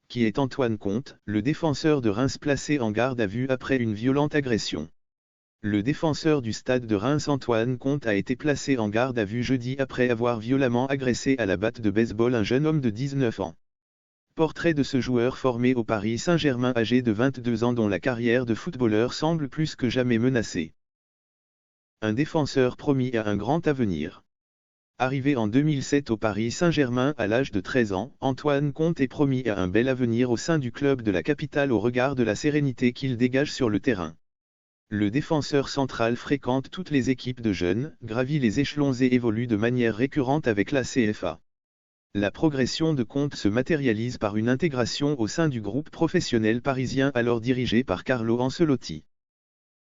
qui est Antoine Comte, le défenseur de Reims placé en garde à vue après une violente agression. Le défenseur du Stade de Reims Antoine Comte a été placé en garde à vue jeudi après avoir violemment agressé à la batte de baseball un jeune homme de 19 ans. Portrait de ce joueur formé au Paris Saint-Germain âgé de 22 ans dont la carrière de footballeur semble plus que jamais menacée. Un défenseur promis à un grand avenir. Arrivé en 2007 au Paris Saint-Germain à l'âge de 13 ans, Antoine Comte est promis à un bel avenir au sein du club de la capitale au regard de la sérénité qu'il dégage sur le terrain. Le défenseur central fréquente toutes les équipes de jeunes, gravit les échelons et évolue de manière récurrente avec la CFA. La progression de Comte se matérialise par une intégration au sein du groupe professionnel parisien alors dirigé par Carlo Ancelotti.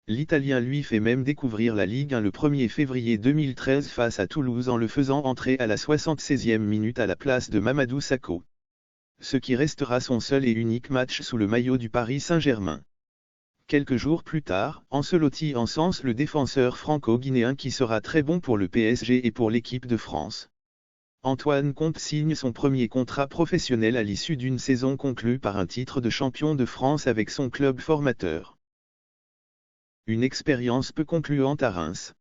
L'Italien lui fait même découvrir la Ligue 1 le 1er février 2013 face à Toulouse en le faisant entrer à la 76e minute à la place de Mamadou Sakho. Ce qui restera son seul et unique match sous le maillot du Paris Saint-Germain. Quelques jours plus tard, Ancelotti encense le défenseur franco-guinéen qui sera très bon pour le PSG et pour l'équipe de France. Antoine Comte signe son premier contrat professionnel à l'issue d'une saison conclue par un titre de champion de France avec son club formateur. Une expérience peu concluante à Reims.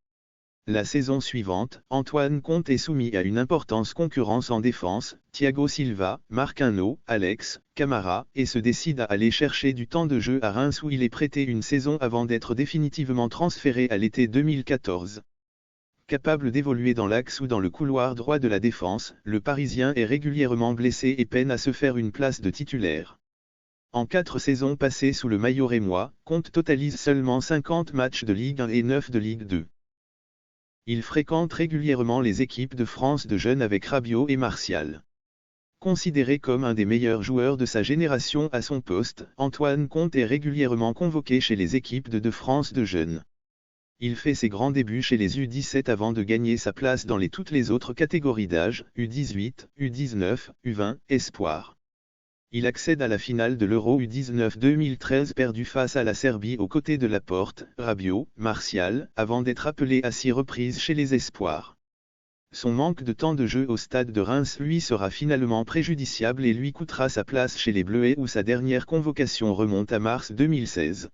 La saison suivante, Antoine Comte est soumis à une importante concurrence en défense, Thiago Silva, Marquinhos, Alex, Camara, et se décide à aller chercher du temps de jeu à Reims où il est prêté une saison avant d'être définitivement transféré à l'été 2014. Capable d'évoluer dans l'axe ou dans le couloir droit de la défense, le Parisien est régulièrement blessé et peine à se faire une place de titulaire. En 4 saisons passées sous le maillot rémois, Comte totalise seulement 50 matchs de Ligue 1 et 9 de Ligue 2. Il fréquente régulièrement les équipes de France de jeunes avec Rabiot et Martial. Considéré comme un des meilleurs joueurs de sa génération à son poste, Antoine Comte est régulièrement convoqué chez les équipes de France de jeunes. Il fait ses grands débuts chez les U17 avant de gagner sa place dans toutes les autres catégories d'âge, U18, U19, U20, Espoir. Il accède à la finale de l'Euro U19 2013 perdue face à la Serbie aux côtés de Laporte, Rabiot, Martial, avant d'être appelé à 6 reprises chez les Espoirs. Son manque de temps de jeu au stade de Reims lui sera finalement préjudiciable et lui coûtera sa place chez les Bleuets où sa dernière convocation remonte à mars 2016.